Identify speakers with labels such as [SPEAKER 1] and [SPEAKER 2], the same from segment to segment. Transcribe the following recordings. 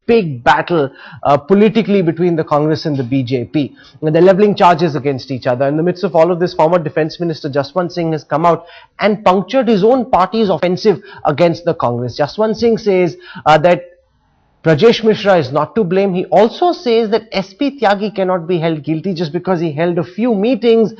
[SPEAKER 1] big battle politically between the Congress and the BJP. And they're leveling charges against each other. In the midst of all of this, former Defence Minister Jaswant Singh has come out and punctured his own party's offensive against the Congress. Jaswant Singh says that Brajesh Mishra is not to blame. He also says that SP Tyagi cannot be held guilty just because he held a few meetings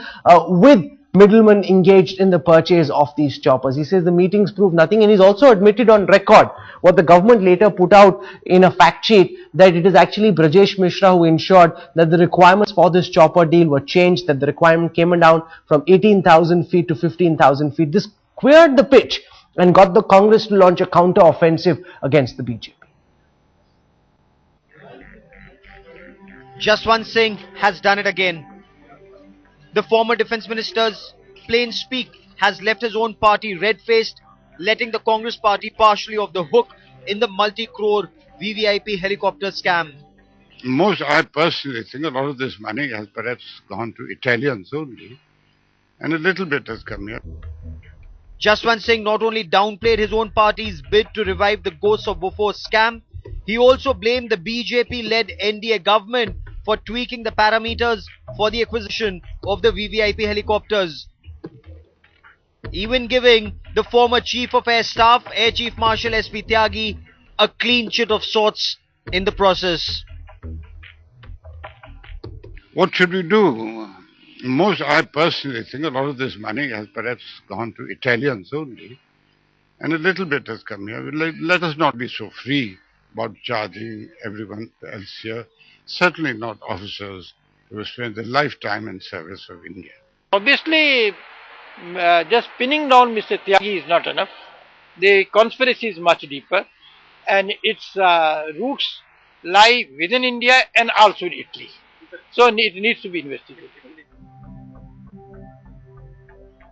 [SPEAKER 1] with middlemen engaged in the purchase of these choppers. He says the meetings prove nothing, and he's also admitted on record what the government later put out in a fact sheet, that it is actually Brajesh Mishra who ensured that the requirements for this chopper deal were changed, that the requirement came down from 18,000 feet to 15,000 feet. This cleared the pitch and got the Congress to launch a counter-offensive against the BJP.
[SPEAKER 2] Jaswant Singh has done it again. The former defence minister's plain speak has left his own party red-faced, letting the Congress party partially off the hook in the multi-crore VVIP helicopter scam.
[SPEAKER 3] I personally think a lot of this money has perhaps gone to Italians only, and a little bit has come here.
[SPEAKER 2] Jaswant Singh not only downplayed his own party's bid to revive the ghosts of Bofors scam, he also blamed the BJP-led NDA government for tweaking the parameters for the acquisition of the VVIP helicopters, even giving the former Chief of Air Staff, Air Chief Marshal SP Tyagi, a clean chit of sorts in the process.
[SPEAKER 3] What should we do? I personally think a lot of this money has perhaps gone to Italians only, and a little bit has come here. Let us not be so free about charging everyone else here. Certainly not officers who have spent their lifetime in service of India.
[SPEAKER 4] Obviously, just pinning down Mr. Tyagi is not enough. The conspiracy is much deeper, and its roots lie within India and also in Italy. So it needs to be investigated.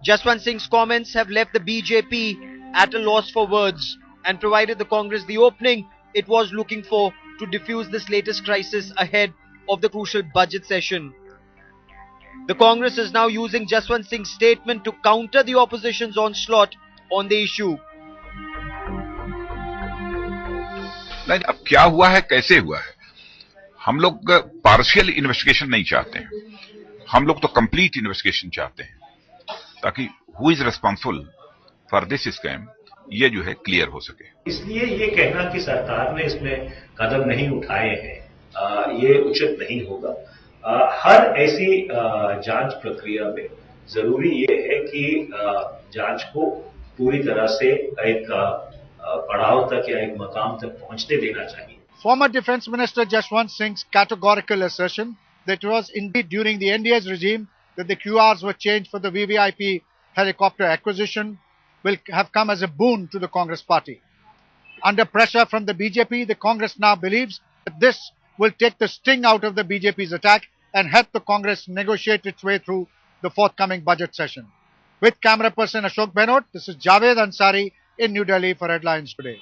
[SPEAKER 2] Jaswant Singh's comments have left the BJP at a loss for words and provided the Congress the opening it was looking for to diffuse this latest crisis ahead of the crucial budget session. The Congress is now using Jaswant Singh's statement to counter the opposition's onslaught on the issue.
[SPEAKER 5] नहीं, अब क्या हुआ है, कैसे हुआ है? हम लोग पार्शियल इन्वेस्टिगेशन नहीं चाहते हैं, हम लोग तो कंप्लीट इन्वेस्टिगेशन चाहते हैं, ताकि who is responsible for this scam ये जो है क्लियर हो सके.
[SPEAKER 6] इसलिए ये कहना कि सरकार ने इसमें कदम नहीं उठाए हैं ये उचित नहीं होगा. हर ऐसी जांच प्रक्रिया में जरूरी ये है कि जांच को पूरी तरह से एक पड़ाव तक या एक मकाम तक पहुंचने देना चाहिए.
[SPEAKER 7] Former Defence Minister Jaswant Singh's categorical assertion that it was indeed during the NDA's regime that the QRs were changed for the VVIP helicopter acquisition will have come as a boon to the Congress party. Under pressure from the BJP, the Congress now believes that this will take the sting out of the BJP's attack and help the Congress negotiate its way through the forthcoming budget session. With camera person Ashok Benot, this is Javed Ansari in New Delhi for Headlines Today.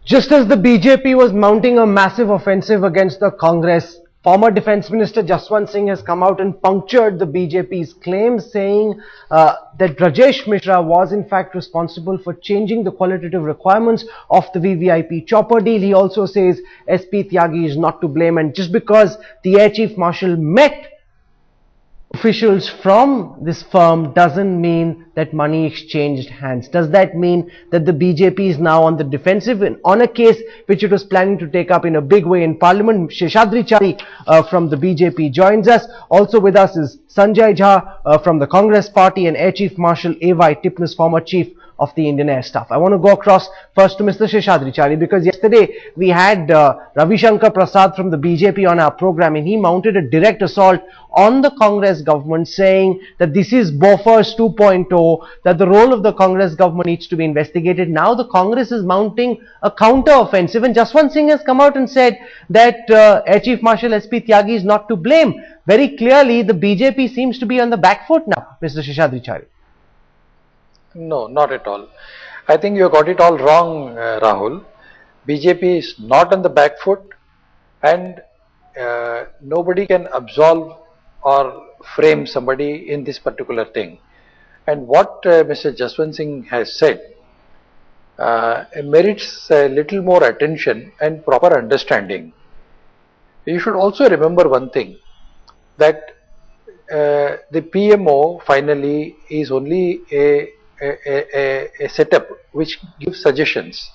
[SPEAKER 1] Just as the BJP was mounting a massive offensive against the Congress, former Defence Minister Jaswant Singh has come out and punctured the BJP's claims, saying that Brajesh Mishra was in fact responsible for changing the qualitative requirements of the VVIP chopper deal. He also says SP Tyagi is not to blame, and just because the Air Chief Marshal met officials from this firm doesn't mean that money exchanged hands. Does that mean that the BJP is now on the defensive on a case which it was planning to take up in a big way in Parliament? Sheshadri Chari from the BJP joins us. Also with us is Sanjay Jha from the Congress party and Air Chief Marshal A.Y. Tipnis, former Chief of the Indian Air Staff. I want to go across first to Mr. Sheshadri Chari, because yesterday we had Ravi Shankar Prasad from the BJP on our program, and he mounted a direct assault on the Congress government, saying that this is Bofors 2.0, that the role of the Congress government needs to be investigated. Now the Congress is mounting a counter-offensive, and Jaswant Singh has come out and said that Air Chief Marshal SP Tyagi is not to blame. Very clearly, the BJP seems to be on the back foot now, Mr. Sheshadri Chari.
[SPEAKER 4] No, not at all. I think you got it all wrong, Rahul. BJP is not on the back foot, and nobody can absolve or frame somebody in this particular thing. And what Mr. Jaswant Singh has said
[SPEAKER 8] merits a little more attention and proper understanding. You should also remember one thing, that the PMO finally is only a setup which gives suggestions,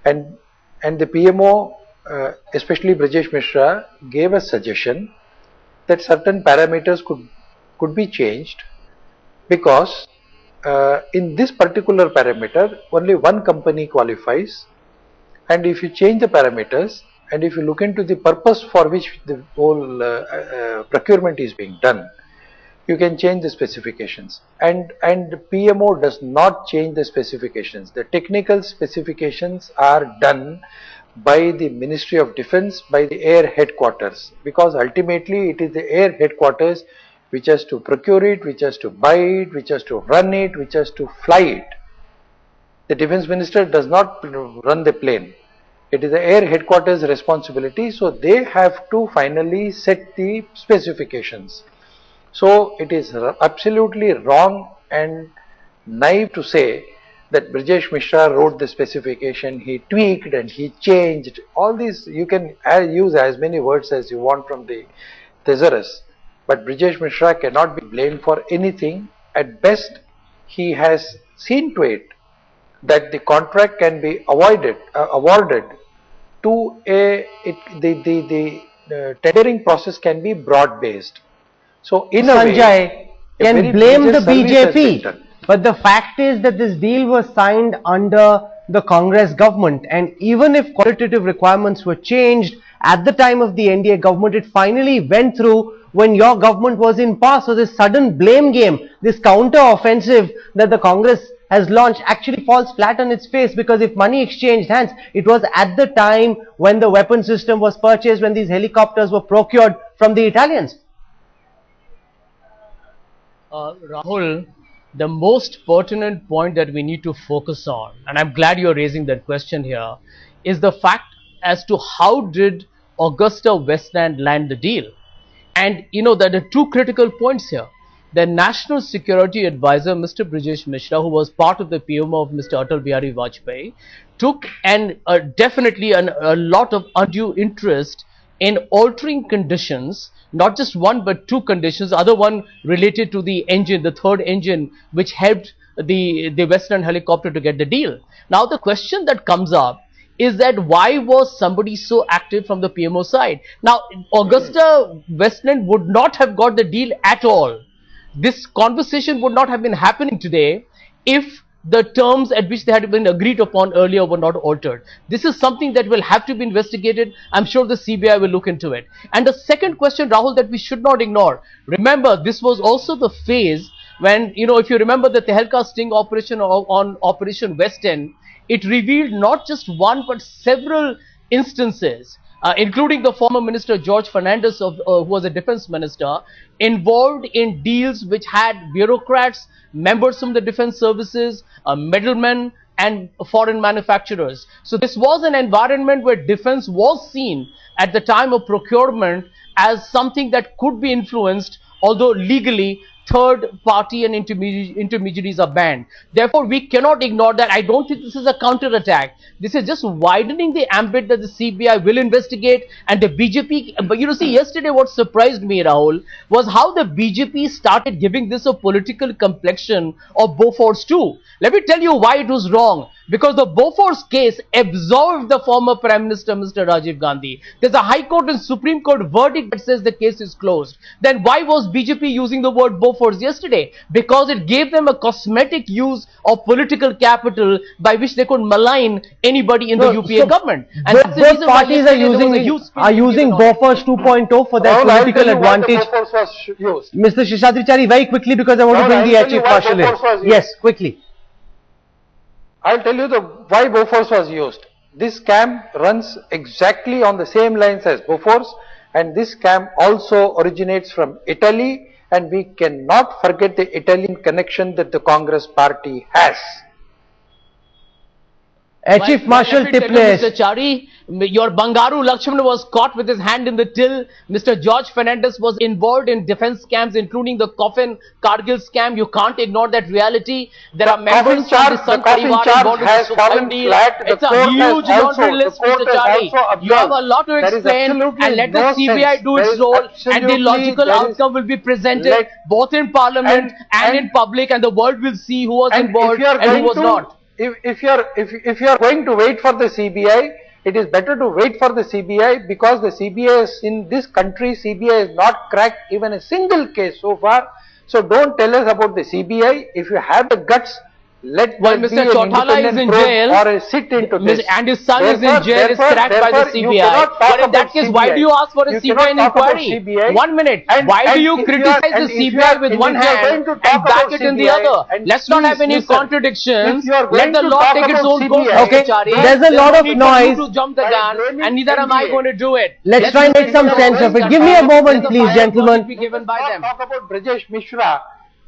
[SPEAKER 8] and the PMO, especially Brajesh Mishra, gave a suggestion that certain parameters could be changed, because in this particular parameter only one company qualifies, and if you change the parameters and if you look into the purpose for which the whole procurement is being done, you can change the specifications, and PMO does not change the specifications. The technical specifications are done by the Ministry of Defence, by the air headquarters, because ultimately it is the air headquarters which has to procure it, which has to buy it, which has to run it, which has to fly it. The Defence Minister does not run the plane. It is the air headquarters responsibility, so they have to finally set the specifications. So it is absolutely wrong and naive to say that Brajesh Mishra wrote the specification, he tweaked and he changed. All these, you can use as many words as you want from the thesaurus, but Brajesh Mishra cannot be blamed for anything. At best, he has seen to it that the contract can be awarded to the tendering process can be broad based. So in a way,
[SPEAKER 1] Sanjay can blame the
[SPEAKER 8] major service has been
[SPEAKER 1] BJP,
[SPEAKER 8] done.
[SPEAKER 1] but the fact is that this deal was signed under the Congress government, and even if qualitative requirements were changed at the time of the NDA government, it finally went through when your government was in power. So this sudden blame game, this counter offensive that the Congress has launched actually falls flat on its face, because if money exchanged hands, it was at the time when the weapon system was purchased, when these helicopters were procured from the Italians.
[SPEAKER 9] Rahul, the most pertinent point that we need to focus on, and I'm glad you're raising that question here, is the fact as to how did Augusta Westland land the deal. And you know, there are two critical points here. The National Security Advisor, Mr. Brajesh Mishra, who was part of the PMO of Mr. Atal Bihari Vajpayee, took definitely a lot of undue interest in altering conditions, not just one but two conditions. The other one related to the engine, the third engine, which helped the Westland helicopter to get the deal. Now the question that comes up is that why was somebody so active from the PMO side? Now Augusta Westland would not have got the deal at all. This conversation would not have been happening today if the terms at which they had been agreed upon earlier were not altered. This is something that will have to be investigated. I'm sure the CBI will look into it. And the second question, Rahul, that we should not ignore, remember this was also the phase when, you know, if you remember the Tehelka sting operation on Operation West End, it revealed not just one but several instances, including the former minister George Fernandez, who was a defense minister, involved in deals which had bureaucrats, members from the defense services, middlemen and foreign manufacturers. So this was an environment where defense was seen at the time of procurement as something that could be influenced, although legally third party and intermediaries are banned. Therefore, we cannot ignore that. I don't think this is a counter-attack. This is just widening the ambit that the CBI will investigate, and the BJP. But you know, see, yesterday what surprised me, Rahul, was how the BJP started giving this a political complexion of Bofors too. Let me tell you why it was wrong. Because the Bofors case absolved the former Prime Minister, Mr. Rajiv Gandhi. There's a High Court and Supreme Court verdict that says the case is closed. Then why was BJP using the word Bofors yesterday? Because it gave them a cosmetic use of political capital by which they could malign anybody in the UPA government. And
[SPEAKER 1] both parties are using Bofors 2.0 for their political advantage. Mr. Shishadrichari, very quickly, because I want to bring the Air Chief Marshal in. Yes, quickly.
[SPEAKER 8] I'll tell you why Bofors was used. This scam runs exactly on the same lines as Bofors, and this scam also originates from Italy, and we cannot forget the Italian connection that the Congress party has.
[SPEAKER 1] Chief Marshal
[SPEAKER 9] Let me tell you,
[SPEAKER 1] Tipnes.
[SPEAKER 9] Mr. Chari, your Bangaru Lakshman was caught with his hand in the till. Mr. George Fernandez was involved in defense scams, including the Coffin Kargil scam. You can't ignore that reality. There are members of the Sant Parivar involved in the Sukhoi deal. It's a huge laundry list, Mr. Chari. You have a lot to explain, and let the CBI do its role, and the logical outcome will be presented both in Parliament and in public, and the world will see who was involved and who was not.
[SPEAKER 8] If you are going to wait for the CBI, it is better to wait for the CBI, because the CBI is, in this country, CBI has not cracked even a single case so far. So don't tell us about the CBI. If you have the guts, let
[SPEAKER 9] Mr. Chautala is in jail,
[SPEAKER 8] or a sit into this.
[SPEAKER 9] And his son is in jail, is cracked by the CBI. But in that case, why do you ask for a CBI inquiry? 1 minute. Why do you criticize the CBI with one hand and back it in the other? Let's not have any contradictions. Let the law take its own course.
[SPEAKER 1] Okay, there's a lot of noise.
[SPEAKER 9] To jump the gun, and neither am I going to do it.
[SPEAKER 1] Let's try and make some sense of it. Give me a moment, please, gentlemen.
[SPEAKER 8] Talk about Brajesh Mishra.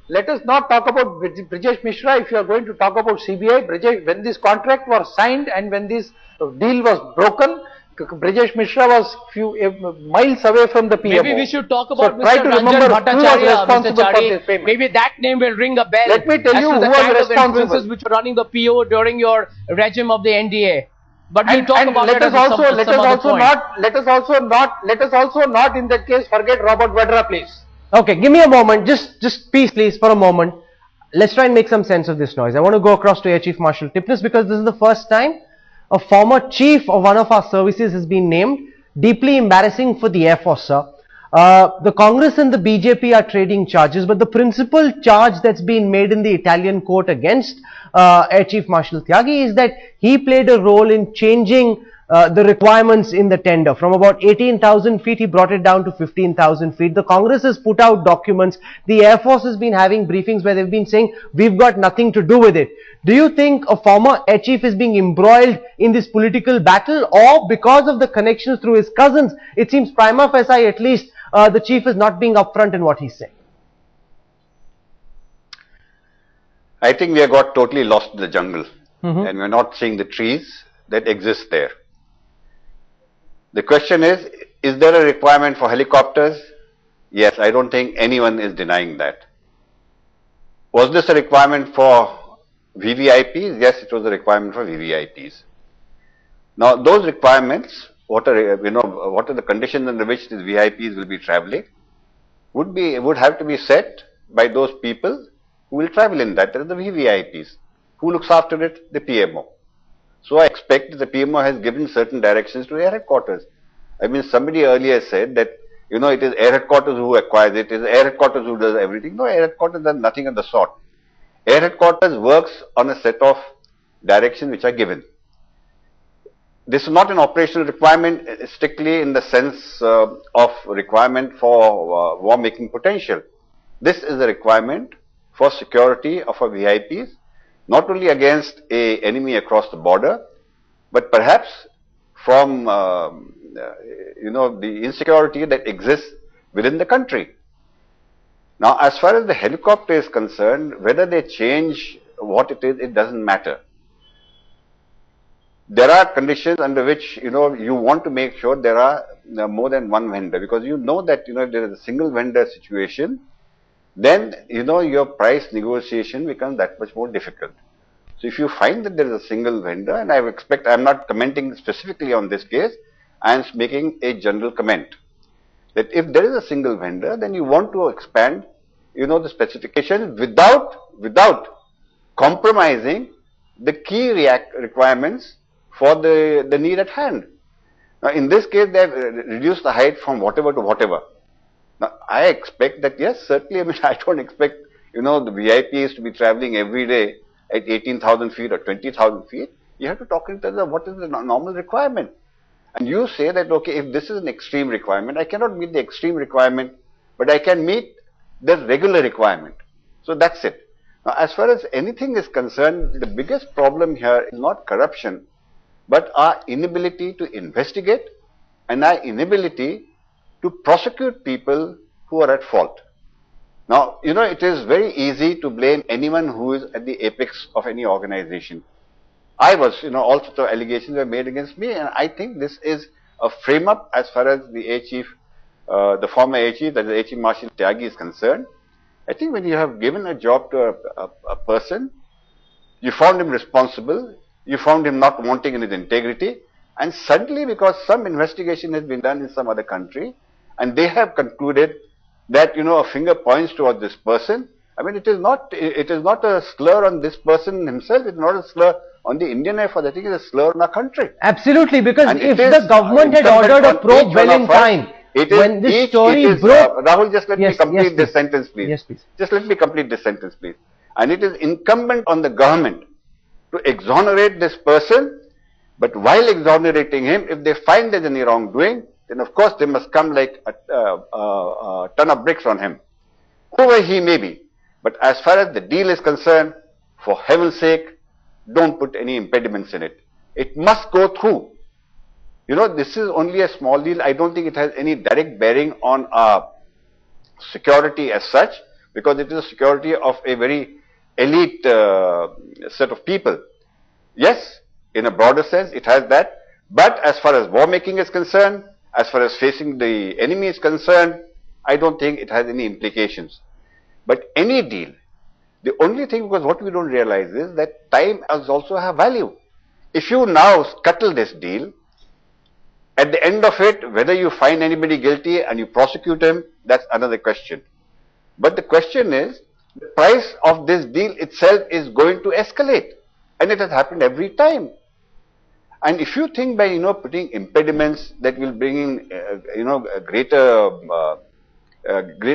[SPEAKER 8] Let us not talk about Brajesh Mishra. If you are going to talk about CBI, when this contract was signed and when this deal was broken, Brajesh Mishra was few miles away from the PMO.
[SPEAKER 9] Maybe we should talk about
[SPEAKER 8] Mr. Ranjan Bhattacharya, Mr. Chari.
[SPEAKER 9] Maybe that name will ring a bell.
[SPEAKER 8] Let me tell you who was responsible.
[SPEAKER 9] Which were running the PO during your regime of the NDA. But we'll talk about
[SPEAKER 8] let us also not in that case forget Robert Vadra, please.
[SPEAKER 1] Okay, give me a moment. Just please, for a moment. Let's try and make some sense of this noise. I want to go across to Air Chief Marshal Tipnes, because this is the first time a former chief of one of our services has been named. Deeply embarrassing for the Air Force, sir. The Congress and the BJP are trading charges, but the principal charge that's been made in the Italian court against Air Chief Marshal Tyagi is that he played a role in changing the requirements in the tender. From about 18,000 feet, he brought it down to 15,000 feet. The Congress has put out documents. The Air Force has been having briefings where they've been saying, we've got nothing to do with it. Do you think a former Air Chief is being embroiled in this political battle, or because of the connections through his cousins, it seems prima facie at least, the Chief is not being upfront in what he's saying?
[SPEAKER 10] I think we have got totally lost in the jungle, and we're not seeing the trees that exist there. The question is there a requirement for helicopters? Yes, I don't think anyone is denying that. Was this a requirement for VVIPs? Yes, it was a requirement for VVIPs. Now, those requirements, what are the conditions under which these VIPs will be traveling, would have to be set by those people who will travel in that. That is the VVIPs. Who looks after it? The PMO. So I expect the PMO has given certain directions to Air Headquarters. I mean, somebody earlier said that, it is Air Headquarters who acquires it, it is Air Headquarters who does everything. No, Air Headquarters does nothing of the sort. Air Headquarters works on a set of directions which are given. This is not an operational requirement strictly in the sense of requirement for war-making potential. This is a requirement for security of our VIPs, not only against an enemy across the border, but perhaps from the insecurity that exists within the country. Now, as far as the helicopter is concerned, whether they change what it is, it doesn't matter. There are conditions under which, you want to make sure there are more than one vendor, because that, if there is a single vendor situation, then, your price negotiation becomes that much more difficult. So if you find that there is a single vendor, and I'm not commenting specifically on this case, I am making a general comment that if there is a single vendor, then you want to expand, the specifications without compromising the key requirements for the need at hand. Now, in this case, they have reduced the height from whatever to whatever. Now, I expect that, yes, certainly, I don't expect, the VIPs to be traveling every day at 18,000 feet or 20,000 feet. You have to talk in terms of what is the normal requirement. And you say that, okay, if this is an extreme requirement, I cannot meet the extreme requirement, but I can meet the regular requirement. So that's it. Now, as far as anything is concerned, the biggest problem here is not corruption, but our inability to investigate and our inability to prosecute people who are at fault. Now, it is very easy to blame anyone who is at the apex of any organization. I was, all sorts of allegations were made against me, and I think this is a frame up as far as the Air Chief, the former Air Chief, that is Air Chief Marshal Tyagi, is concerned. I think when you have given a job to a person, you found him responsible, you found him not wanting in his integrity, and suddenly, because some investigation has been done in some other country, and they have concluded that, a finger points towards this person. I mean, it is not a slur on this person himself, it is not a slur on the Indian Air Force. I think it is a slur on our country.
[SPEAKER 1] Absolutely, because
[SPEAKER 10] And
[SPEAKER 1] if
[SPEAKER 10] it is
[SPEAKER 1] the government had ordered a probe well in time, when this story broke...
[SPEAKER 10] Rahul, just let me complete
[SPEAKER 1] yes,
[SPEAKER 10] this sentence, please.
[SPEAKER 1] Yes, please.
[SPEAKER 10] Just let me complete this sentence, please. And it is incumbent on the government to exonerate this person, but while exonerating him, if they find there's any wrongdoing, then of course they must come like a ton of bricks on him, whoever he may be. But as far as the deal is concerned, for heaven's sake, don't put any impediments in it. It must go through. This is only a small deal. I don't think it has any direct bearing on our security as such, because it is a security of a very elite set of people. Yes, in a broader sense, it has that. But as far as war making is concerned, as far as facing the enemy is concerned, I don't think it has any implications. But any deal, the only thing, because what we don't realize is that time has also a value. If you now scuttle this deal, at the end of it, whether you find anybody guilty and you prosecute him, that's another question. But the question is, the price of this deal itself is going to escalate, and it has happened every time. And if you think by putting impediments that will bring in a greater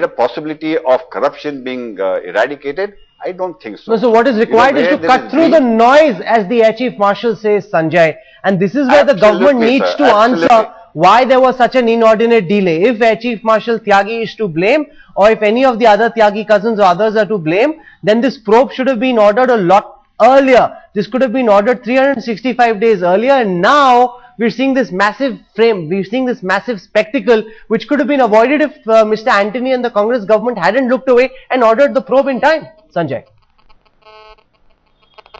[SPEAKER 10] possibility of corruption being eradicated, I don't think so.
[SPEAKER 1] No, so what is required is to cut through the noise, as the Air Chief Marshal says, Sanjay. And this is where the government needs to answer why there was such an inordinate delay. If Air Chief Marshal Tyagi is to blame, or if any of the other Tyagi cousins or others are to blame, then this probe should have been ordered a lot earlier. This could have been ordered 365 days earlier, and now we're seeing this massive frame, we're seeing this massive spectacle, which could have been avoided if Mr. Antony and the Congress government hadn't looked away and ordered the probe in time. Sanjay.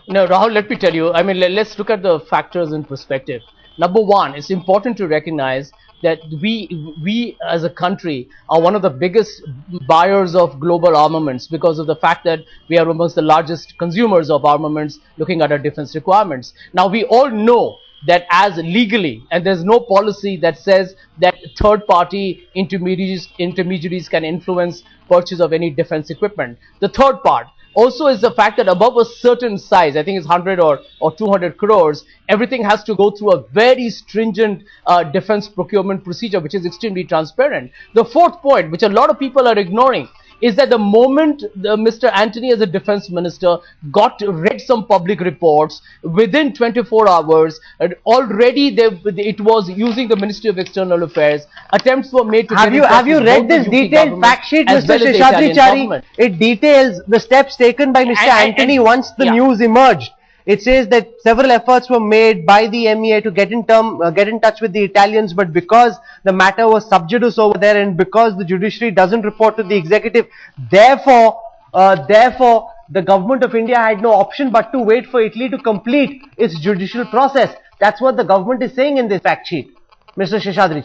[SPEAKER 9] No, Rahul, let me tell you, I mean, let's look at the factors in perspective. Number one, it's important to recognize that we as a country are one of the biggest buyers of global armaments, because of the fact that we are amongst the largest consumers of armaments looking at our defense requirements. Now, we all know that as legally, and there's no policy that says that third-party intermediaries can influence purchase of any defense equipment. The third part also is the fact that above a certain size, I think it's 100 or 200 crores, everything has to go through a very stringent defense procurement procedure, which is extremely transparent. The fourth point, which a lot of people are ignoring, is that the moment Mr. Antony as a defense minister read some public reports, within 24 hours, already it was using the Ministry of External Affairs. Attempts were made to
[SPEAKER 1] have you read this detailed fact sheet, Mr. Seshadri? It details the steps taken by Mr. Antony once the news emerged. It says that several efforts were made by the MEA to get in touch with the Italians, but because the matter was sub judice over there, and because the judiciary doesn't report to the executive, therefore the government of India had no option but to wait for Italy to complete its judicial process. That's what the government is saying in this fact sheet, Mr. Seshadri.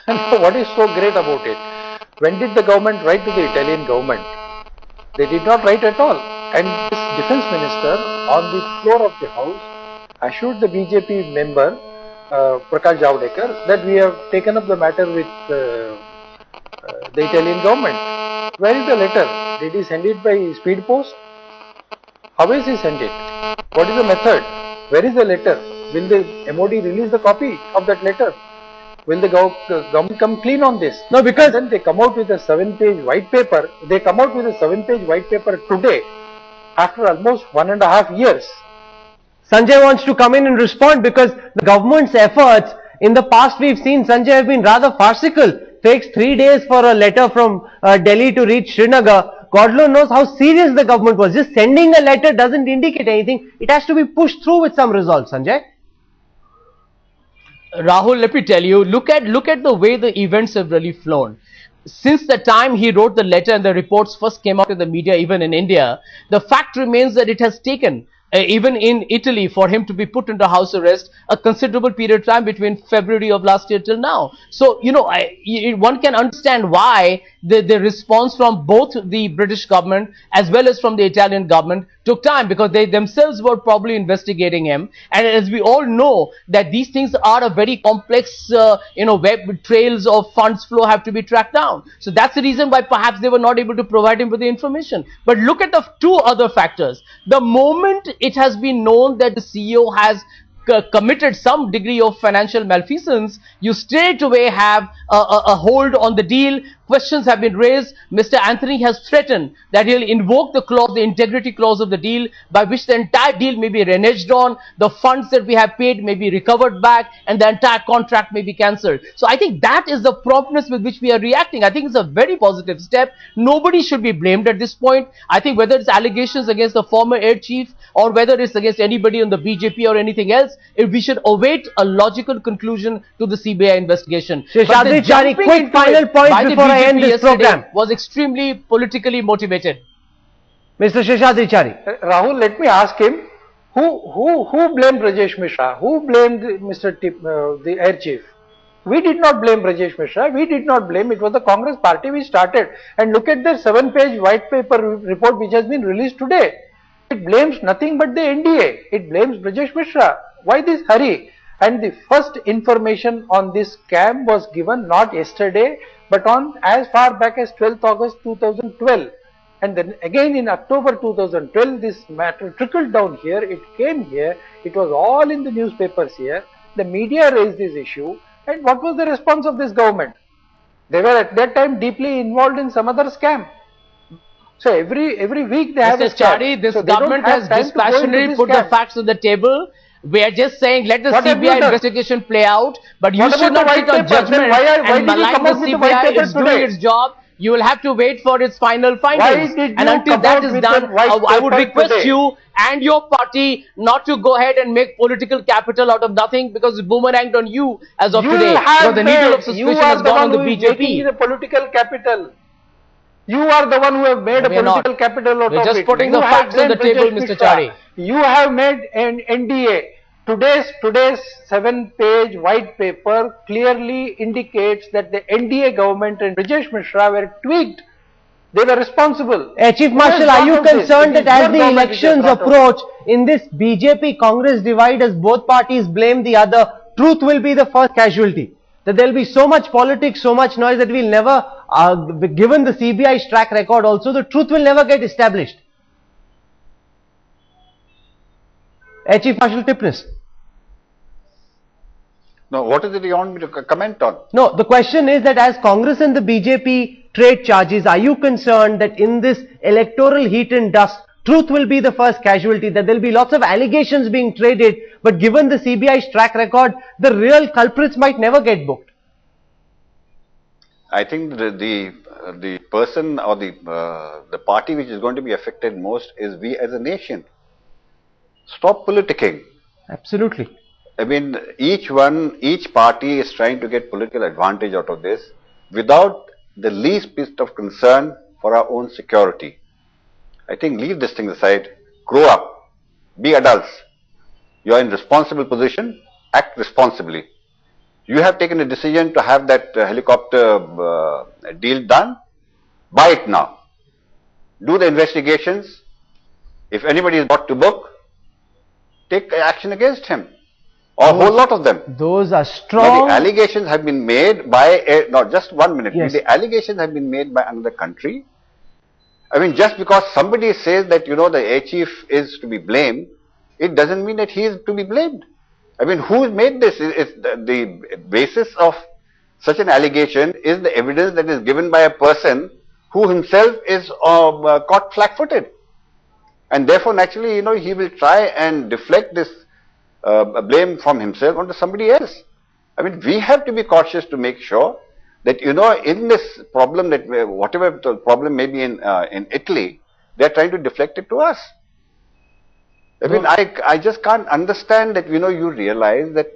[SPEAKER 8] And what is so great about it? When did the government write to the Italian government? They did not write at all. And this defense minister on the floor of the house assured the BJP member Prakash Javadekar that we have taken up the matter with the Italian government. Where is the letter? Did he send it by speed post? How is he sent it? What is the method? Where is the letter? Will the MOD release the copy of that letter? Will the government come clean on this?
[SPEAKER 1] No, because
[SPEAKER 8] and then they come out with a 7-page white paper. They come out with a 7-page white paper today, after almost 1.5 years.
[SPEAKER 1] Sanjay wants to come in and respond, because the government's efforts in the past, we've seen, Sanjay, have been rather farcical. Takes 3 days for a letter from Delhi to reach Srinagar. God knows how serious the government was. Just sending a letter doesn't indicate anything. It has to be pushed through with some results, Sanjay.
[SPEAKER 9] Rahul, let me tell you, look at the way the events have really flown. since the time he wrote the letter and the reports first came out in the media, even in India, the fact remains that it has taken, even in Italy, for him to be put under house arrest a considerable period of time between February of last year till now. So, you know, one can understand why the response from both the British government as well as from the Italian government took time, because they themselves were probably investigating him. And as we all know, that these things are a very complex, web trails of funds flow have to be tracked down. So that's the reason why perhaps they were not able to provide him with the information. But look at the two other factors. The moment it has been known that the CEO has committed some degree of financial malfeasance, you straight away have a hold on the deal. Questions have been raised. Mr. Anthony has threatened that he'll invoke the clause, the integrity clause of the deal, by which the entire deal may be reneged on, the funds that we have paid may be recovered back, and the entire contract may be cancelled. So I think that is the promptness with which we are reacting. I think it's a very positive step. Nobody should be blamed at this point. I think whether it's allegations against the former air chief or whether it's against anybody on the BJP or anything else, we should await a logical conclusion to the CBI investigation.
[SPEAKER 1] Sheshadri Chari, quick final point before I end this program.
[SPEAKER 9] Was extremely politically motivated.
[SPEAKER 1] Mr. Sheshadri Chari.
[SPEAKER 8] Rahul, let me ask him, who blamed Rajesh Mishra? Who blamed the air chief? We did not blame Rajesh Mishra. We did not blame. It was the Congress party we started. And look at their 7-page white paper report which has been released today. It blames nothing but the NDA. It blames Rajesh Mishra. Why this hurry? And the first information on this scam was given not yesterday, but on as far back as 12th August 2012. And then again in October 2012, this matter trickled down here. It came here. It was all in the newspapers here. The media raised this issue. And what was the response of this government? They were at that time deeply involved in some other scam. So every week they have a scam.
[SPEAKER 9] Chari, this government has dispassionately put the facts on the table. We are just saying let the CBI investigation play out, but you should not sit on judgment and malign the CBI. It's doing its job. You will have to wait for its final findings. And until that is done, I would request you and your party not to go ahead and make political capital out of nothing, because it's boomeranged on you as of today. Because the needle of suspicion has gone on the BJP.
[SPEAKER 8] The political capital. You are the one who have made a political capital out of it.
[SPEAKER 9] We're just putting the facts on the table, Mr. Chari.
[SPEAKER 8] You have made an NDA. Today's 7-page white paper clearly indicates that the NDA government and Rajesh Mishra were tweaked. They were responsible.
[SPEAKER 1] Chief Marshal, are you concerned that as the elections approach, in this BJP-Congress divide, as both parties blame the other, truth will be the first casualty? That there will be so much politics, so much noise that we'll never, given the CBI's track record also, the truth will never get established. Chief Marshal Tipnis.
[SPEAKER 10] No, what is it you want me to comment on?
[SPEAKER 1] No, the question is that as Congress and the BJP trade charges, are you concerned that in this electoral heat and dust, truth will be the first casualty, that there will be lots of allegations being traded, but given the CBI's track record, the real culprits might never get booked?
[SPEAKER 10] I think the person or the party which is going to be affected most is we as a nation. Stop politicking.
[SPEAKER 1] Absolutely.
[SPEAKER 10] I mean, each party is trying to get political advantage out of this without the least bit of concern for our own security. I think leave this thing aside, grow up, be adults. You are in responsible position, act responsibly. You have taken a decision to have that helicopter deal done, buy it now. Do the investigations. If anybody is brought to book, take action against him. Or a whole lot of them.
[SPEAKER 1] Those are strong.
[SPEAKER 10] Now, the allegations have been made by, just 1 minute.
[SPEAKER 1] Yes.
[SPEAKER 10] The allegations have been made by another country. I mean, just because somebody says that, the air chief is to be blamed, it doesn't mean that he is to be blamed. I mean, who made this? The basis of such an allegation is the evidence that is given by a person who himself is caught flat-footed. And therefore, naturally, he will try and deflect this blame from himself onto somebody else. I mean, we have to be cautious to make sure that, in this problem, that whatever the problem may be in Italy, they are trying to deflect it to us. I mean, I just can't understand that, you realize that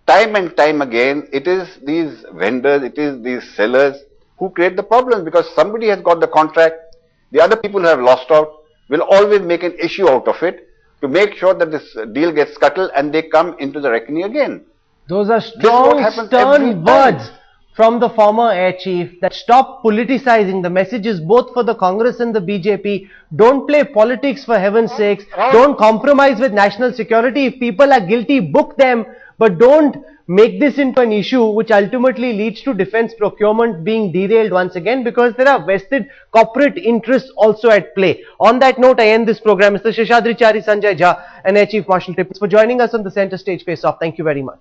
[SPEAKER 10] time and time again, it is these vendors, it is these sellers who who create the problems, because somebody has got the contract, the other people who have lost out will always make an issue out of it to make sure that this deal gets scuttled and they come into the reckoning again.
[SPEAKER 1] Those are
[SPEAKER 10] This is what
[SPEAKER 1] strong,
[SPEAKER 10] happens every
[SPEAKER 1] stern
[SPEAKER 10] time.
[SPEAKER 1] words from the former air chief that stop politicizing. The message is both for the Congress and the BJP. Don't play politics, for heaven's sakes. Don't compromise with national security. If people are guilty, book them, but don't make this into an issue which ultimately leads to defense procurement being derailed once again, because there are vested corporate interests also at play. On that note, I end this program. Mr. Sheshadri Chari, Sanjay Jha and Air Chief Marshal Tippins for joining us on the Center Stage Face Off. Thank you very much.